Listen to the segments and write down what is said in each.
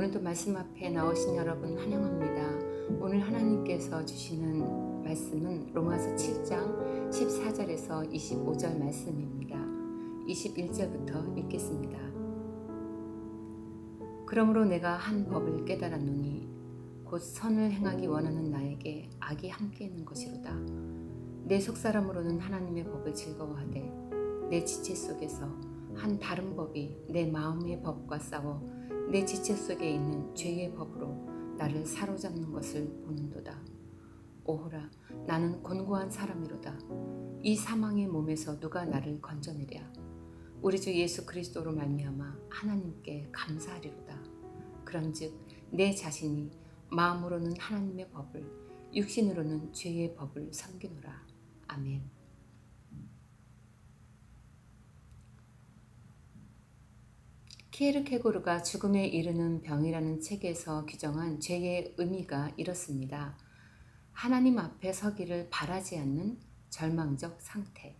오늘도 말씀 앞에 나오신 여러분 환영합니다. 오늘 하나님께서 주시는 말씀은 로마서 7장 14절에서 25절 말씀입니다. 21절부터 읽겠습니다. 그러므로 내가 한 법을 깨달았노니 곧 선을 행하기 원하는 나에게 악이 함께 있는 것이로다. 내 속사람으로는 하나님의 법을 즐거워하되 내 지체 속에서 한 다른 법이 내 마음의 법과 싸워 내 지체 속에 있는 죄의 법으로 나를 사로잡는 것을 보는도다. 오호라, 나는 곤고한 사람이로다. 이 사망의 몸에서 누가 나를 건져내랴. 우리 주 예수 그리스도로 말미암아 하나님께 감사하리로다. 그런즉 내 자신이 마음으로는 하나님의 법을, 육신으로는 죄의 법을 섬기노라. 아멘. 키에르케고르가 죽음에 이르는 병이라는 책에서 규정한 죄의 의미가 이렇습니다. 하나님 앞에 서기를 바라지 않는 절망적 상태.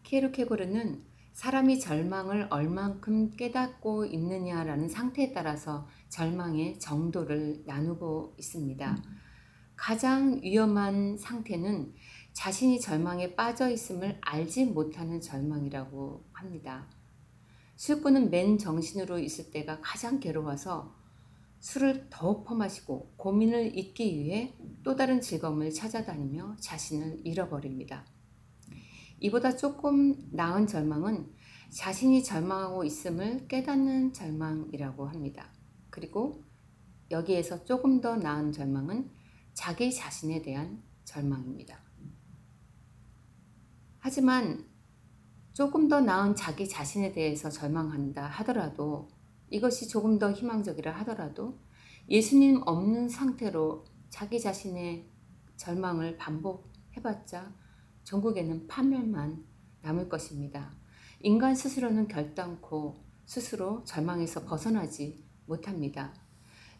키에르케고르는 사람이 절망을 얼만큼 깨닫고 있느냐라는 상태에 따라서 절망의 정도를 나누고 있습니다. 가장 위험한 상태는 자신이 절망에 빠져 있음을 알지 못하는 절망이라고 합니다. 술꾼은 맨 정신으로 있을 때가 가장 괴로워서 술을 더 퍼마시고 고민을 잊기 위해 또 다른 즐거움을 찾아다니며 자신을 잃어버립니다. 이보다 조금 나은 절망은 자신이 절망하고 있음을 깨닫는 절망이라고 합니다. 그리고 여기에서 조금 더 나은 절망은 자기 자신에 대한 절망입니다. 하지만 조금 더 나은 자기 자신에 대해서 절망한다 하더라도, 이것이 조금 더 희망적이라 하더라도 예수님 없는 상태로 자기 자신의 절망을 반복해봤자 전국에는 파멸만 남을 것입니다. 인간 스스로는 결단코 스스로 절망에서 벗어나지 못합니다.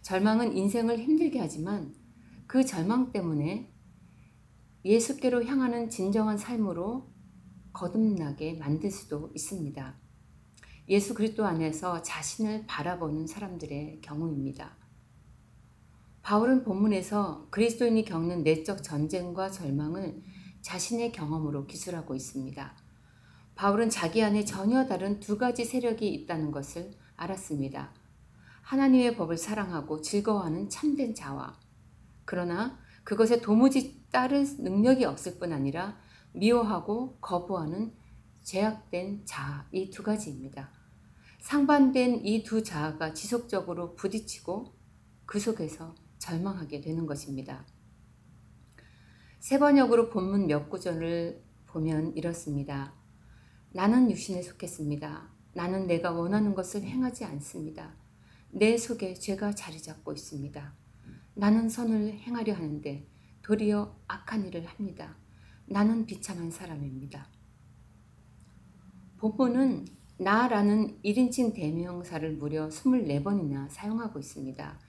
절망은 인생을 힘들게 하지만 그 절망 때문에 예수께로 향하는 진정한 삶으로 거듭나게 만들 수도 있습니다. 예수 그리스도 안에서 자신을 바라보는 사람들의 경우입니다. 바울은 본문에서 그리스도인이 겪는 내적 전쟁과 절망을 자신의 경험으로 기술하고 있습니다. 바울은 자기 안에 전혀 다른 두 가지 세력이 있다는 것을 알았습니다. 하나님의 법을 사랑하고 즐거워하는 참된 자와, 그러나 그것에 도무지 따를 능력이 없을 뿐 아니라 미워하고 거부하는 죄악된 자아, 이 두 가지입니다. 상반된 이 두 자아가 지속적으로 부딪히고 그 속에서 절망하게 되는 것입니다. 세 번역으로 본문 몇 구절을 보면 이렇습니다. 나는 육신에 속했습니다. 나는 내가 원하는 것을 행하지 않습니다. 내 속에 죄가 자리 잡고 있습니다. 나는 선을 행하려 하는데 도리어 악한 일을 합니다. 나는 비참한 사람입니다. 본문은 나라는 1인칭 대명사를 무려 24번이나 사용하고 있습니다.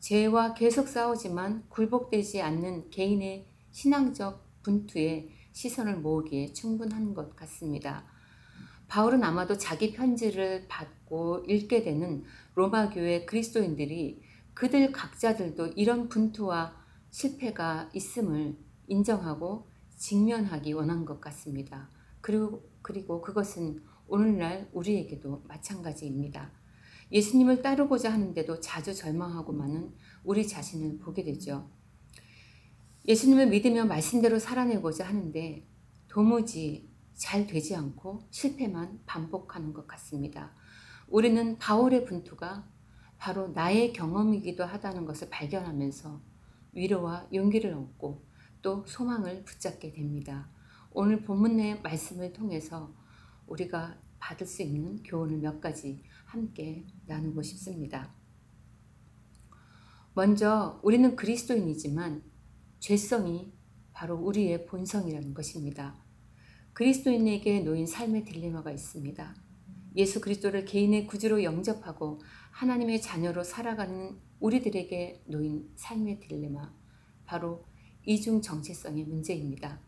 죄와 계속 싸우지만 굴복되지 않는 개인의 신앙적 분투에 시선을 모으기에 충분한 것 같습니다. 바울은 아마도 자기 편지를 받고 읽게 되는 로마 교회 그리스도인들이 그들 각자들도 이런 분투와 실패가 있음을 인정하고 직면하기 원한 것 같습니다. 그리고 그것은 오늘날 우리에게도 마찬가지입니다. 예수님을 따르고자 하는데도 자주 절망하고만은 우리 자신을 보게 되죠. 예수님을 믿으며 말씀대로 살아내고자 하는데 도무지 잘 되지 않고 실패만 반복하는 것 같습니다. 우리는 바울의 분투가 바로 나의 경험이기도 하다는 것을 발견하면서 위로와 용기를 얻고 또 소망을 붙잡게 됩니다. 오늘 본문의 말씀을 통해서 우리가 받을 수 있는 교훈을 몇 가지 함께 나누고 싶습니다. 먼저 우리는 그리스도인이지만 죄성이 바로 우리의 본성이라는 것입니다. 그리스도인에게 놓인 삶의 딜레마가 있습니다. 예수 그리스도를 개인의 구주로 영접하고 하나님의 자녀로 살아가는 우리들에게 놓인 삶의 딜레마, 바로 이중 정체성의 문제입니다.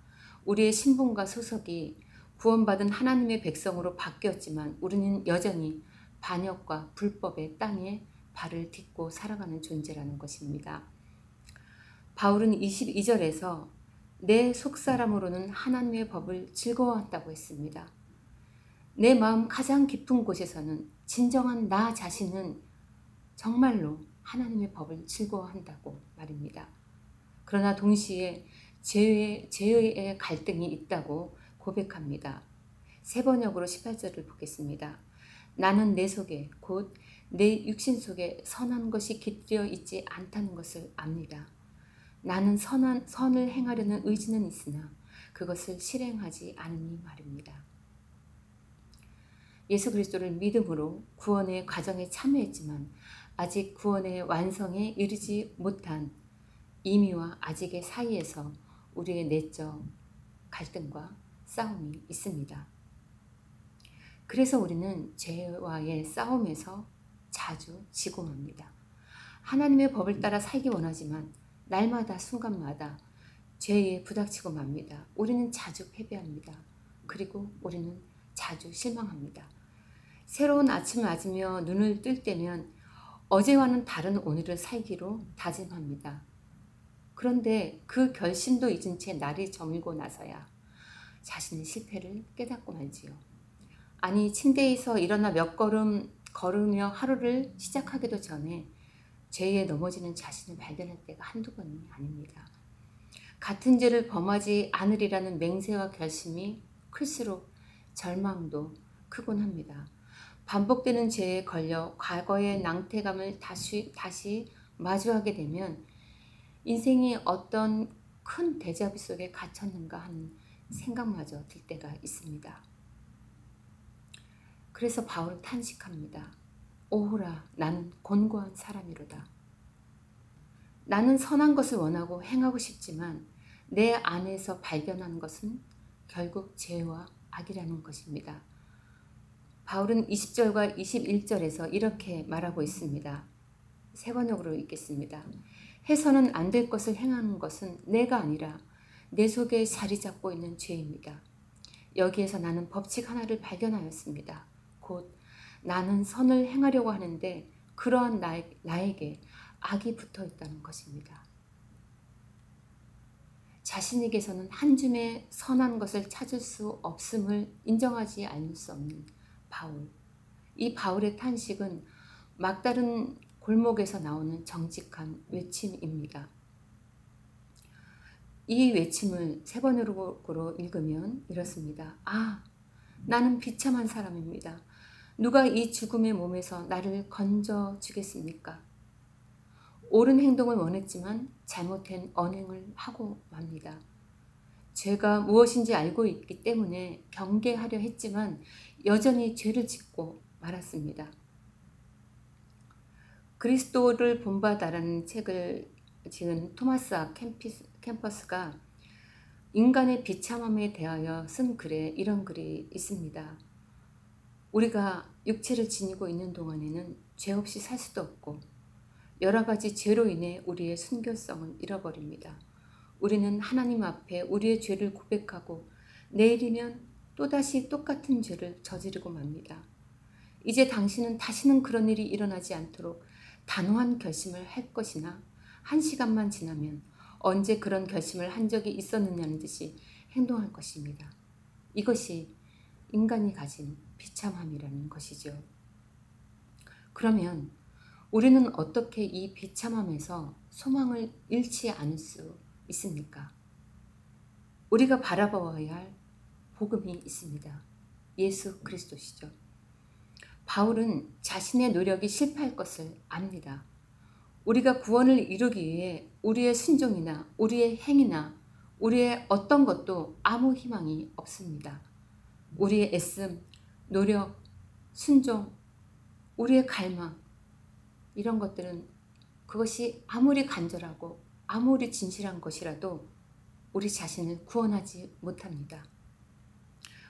우리의 신분과 소속이 구원받은 하나님의 백성으로 바뀌었지만 우리는 여전히 반역과 불법의 땅에 발을 딛고 살아가는 존재라는 것입니다. 바울은 22절에서 내 속사람으로는 하나님의 법을 즐거워한다고 했습니다. 내 마음 가장 깊은 곳에서는 진정한 나 자신은 정말로 하나님의 법을 즐거워한다고 말입니다. 그러나 동시에 죄의 갈등이 있다고 고백합니다. 세 번역으로 18절을 보겠습니다. 나는 내 속에 곧 내 육신 속에 선한 것이 깃들여 있지 않다는 것을 압니다. 나는 선을 행하려는 의지는 있으나 그것을 실행하지 않으니 말입니다. 예수 그리스도를 믿음으로 구원의 과정에 참여했지만 아직 구원의 완성에 이르지 못한 이미와 아직의 사이에서 우리의 내적 갈등과 싸움이 있습니다. 그래서 우리는 죄와의 싸움에서 자주 지고 맙니다. 하나님의 법을 따라 살기 원하지만 날마다 순간마다 죄에 부닥치고 맙니다. 우리는 자주 패배합니다. 그리고 우리는 자주 실망합니다. 새로운 아침을 맞으며 눈을 뜰 때면 어제와는 다른 오늘을 살기로 다짐합니다. 그런데 그 결심도 잊은 채 날이 저물고 나서야 자신의 실패를 깨닫고 말지요. 아니, 침대에서 일어나 몇 걸음 걸으며 하루를 시작하기도 전에 죄에 넘어지는 자신을 발견할 때가 한두 번이 아닙니다. 같은 죄를 범하지 않으리라는 맹세와 결심이 클수록 절망도 크곤 합니다. 반복되는 죄에 걸려 과거의 낭태감을 다시 마주하게 되면 인생이 어떤 큰 데자뷰 속에 갇혔는가 하는 생각마저 들 때가 있습니다. 그래서 바울은 탄식합니다. 오호라, 나는 곤고한 사람이로다. 나는 선한 것을 원하고 행하고 싶지만 내 안에서 발견하는 것은 결국 죄와 악이라는 것입니다. 바울은 20절과 21절에서 이렇게 말하고 있습니다. 세 번역으로 읽겠습니다. 해서는 안 될 것을 행하는 것은 내가 아니라 내 속에 자리 잡고 있는 죄입니다. 여기에서 나는 법칙 하나를 발견하였습니다. 곧 나는 선을 행하려고 하는데 그러한 나에게 악이 붙어 있다는 것입니다. 자신에게서는 한 줌의 선한 것을 찾을 수 없음을 인정하지 않을 수 없는 바울. 이 바울의 탄식은 막다른 골목에서 나오는 정직한 외침입니다. 이 외침을 세 번역으로 읽으면 이렇습니다. 아, 나는 비참한 사람입니다. 누가 이 죽음의 몸에서 나를 건져 주겠습니까? 옳은 행동을 원했지만 잘못된 언행을 하고 맙니다. 죄가 무엇인지 알고 있기 때문에 경계하려 했지만 여전히 죄를 짓고 말았습니다. 그리스도를 본받아라는 책을 지은 토마스 캠퍼스가 인간의 비참함에 대하여 쓴 글에 이런 글이 있습니다. 우리가 육체를 지니고 있는 동안에는 죄 없이 살 수도 없고 여러 가지 죄로 인해 우리의 순결성을 잃어버립니다. 우리는 하나님 앞에 우리의 죄를 고백하고 내일이면 또다시 똑같은 죄를 저지르고 맙니다. 이제 당신은 다시는 그런 일이 일어나지 않도록 단호한 결심을 할 것이나 한 시간만 지나면 언제 그런 결심을 한 적이 있었느냐는 듯이 행동할 것입니다. 이것이 인간이 가진 비참함이라는 것이죠. 그러면 우리는 어떻게 이 비참함에서 소망을 잃지 않을 수 있습니까? 우리가 바라봐야 할 복음이 있습니다. 예수 그리스도시죠. 바울은 자신의 노력이 실패할 것을 압니다. 우리가 구원을 이루기 위해 우리의 순종이나 우리의 행위나 우리의 어떤 것도 아무 희망이 없습니다. 우리의 애씀, 노력, 순종, 우리의 갈망 이런 것들은 그것이 아무리 간절하고 아무리 진실한 것이라도 우리 자신을 구원하지 못합니다.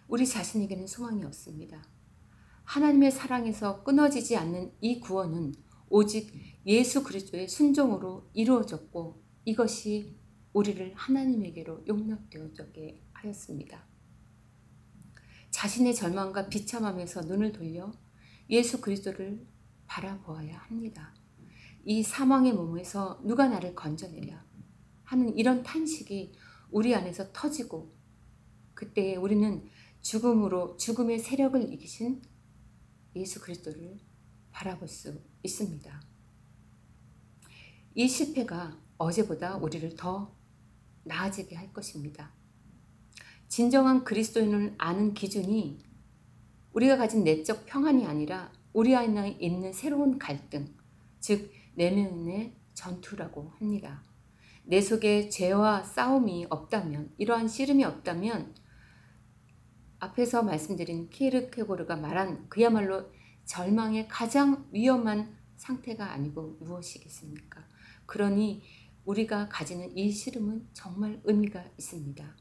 우리 자신에게는 소망이 없습니다. 하나님의 사랑에서 끊어지지 않는 이 구원은 오직 예수 그리스도의 순종으로 이루어졌고 이것이 우리를 하나님에게로 용납되어지게 하였습니다. 자신의 절망과 비참함에서 눈을 돌려 예수 그리스도를 바라보아야 합니다. 이 사망의 몸에서 누가 나를 건져내랴 하는 이런 탄식이 우리 안에서 터지고, 그때 우리는 죽음의 세력을 이기신 예수 그리스도를 바라볼 수 있습니다. 이 실패가 어제보다 우리를 더 나아지게 할 것입니다. 진정한 그리스도인을 아는 기준이 우리가 가진 내적 평안이 아니라 우리 안에 있는 새로운 갈등, 즉 내면의 전투라고 합니다. 내 속에 죄와 싸움이 없다면, 이러한 씨름이 없다면 앞에서 말씀드린 키르케고르가 말한 그야말로 절망의 가장 위험한 상태가 아니고 무엇이겠습니까? 그러니 우리가 가지는 이 씨름은 정말 의미가 있습니다.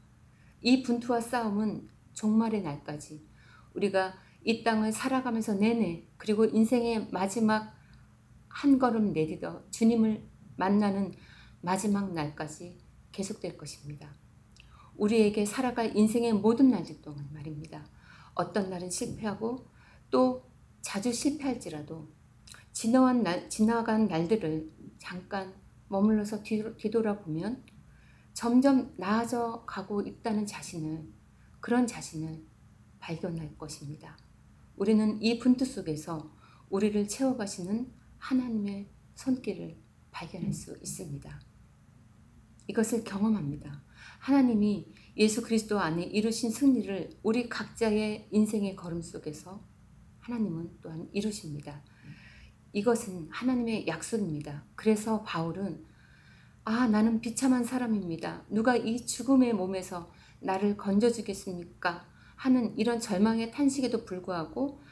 이 분투와 싸움은 종말의 날까지, 우리가 이 땅을 살아가면서 내내, 그리고 인생의 마지막 한 걸음 내딛어 주님을 만나는 마지막 날까지 계속될 것입니다. 우리에게 살아갈 인생의 모든 날들 동안 말입니다. 어떤 날은 실패하고 또 자주 실패할지라도 지나간 날들을 잠깐 머물러서 뒤돌아보면 점점 나아져 가고 있다는 그런 자신을 발견할 것입니다. 우리는 이 분투 속에서 우리를 채워가시는 하나님의 손길을 발견할 수 있습니다. 이것을 경험합니다. 하나님이 예수 그리스도 안에 이루신 승리를 우리 각자의 인생의 걸음 속에서 하나님은 또한 이루십니다. 이것은 하나님의 약속입니다. 그래서 바울은 나는 비참한 사람입니다. 누가 이 죽음의 몸에서 나를 건져주겠습니까? 하는 이런 절망의 탄식에도 불구하고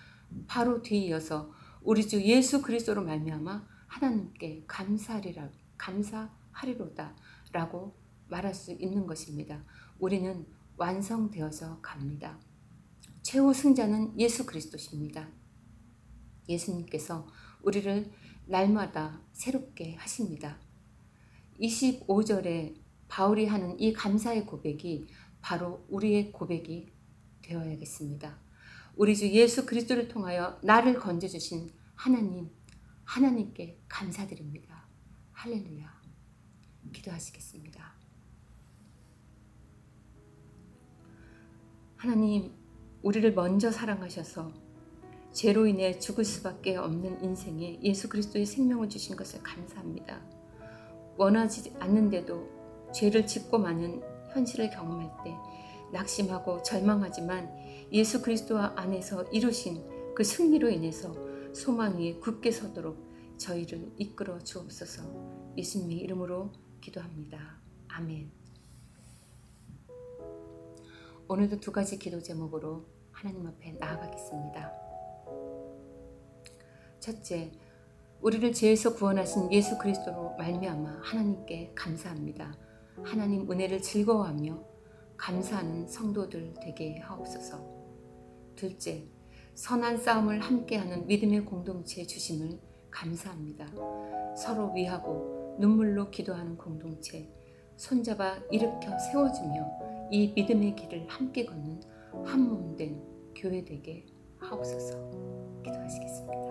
바로 뒤이어서 우리 주 예수 그리스도로 말미암아 하나님께 감사하리로다 라고 말할 수 있는 것입니다. 우리는 완성되어서 갑니다. 최후 승자는 예수 그리스도십니다. 예수님께서 우리를 날마다 새롭게 하십니다. 25절에 바울이 하는 이 감사의 고백이 바로 우리의 고백이 되어야겠습니다. 우리 주 예수 그리스도를 통하여 나를 건져주신 하나님께 감사드립니다. 할렐루야. 기도하시겠습니다. 하나님, 우리를 먼저 사랑하셔서 죄로 인해 죽을 수밖에 없는 인생에 예수 그리스도의 생명을 주신 것을 감사합니다. 원하지 않는데도 죄를 짓고 마는 현실을 경험할 때 낙심하고 절망하지만 예수 그리스도 안에서 이루신 그 승리로 인해서 소망 위에 굳게 서도록 저희를 이끌어 주옵소서. 예수님의 이름으로 기도합니다. 아멘. 오늘도 두 가지 기도 제목으로 하나님 앞에 나아가겠습니다. 첫째, 우리를 죄에서 구원하신 예수 그리스도로 말미암아 하나님께 감사합니다. 하나님 은혜를 즐거워하며 감사하는 성도들 되게 하옵소서. 둘째, 선한 싸움을 함께하는 믿음의 공동체 주심을 감사합니다. 서로 위하고 눈물로 기도하는 공동체, 손잡아 일으켜 세워주며 이 믿음의 길을 함께 걷는 한 몸 된 교회 되게 하옵소서. 기도하시겠습니다.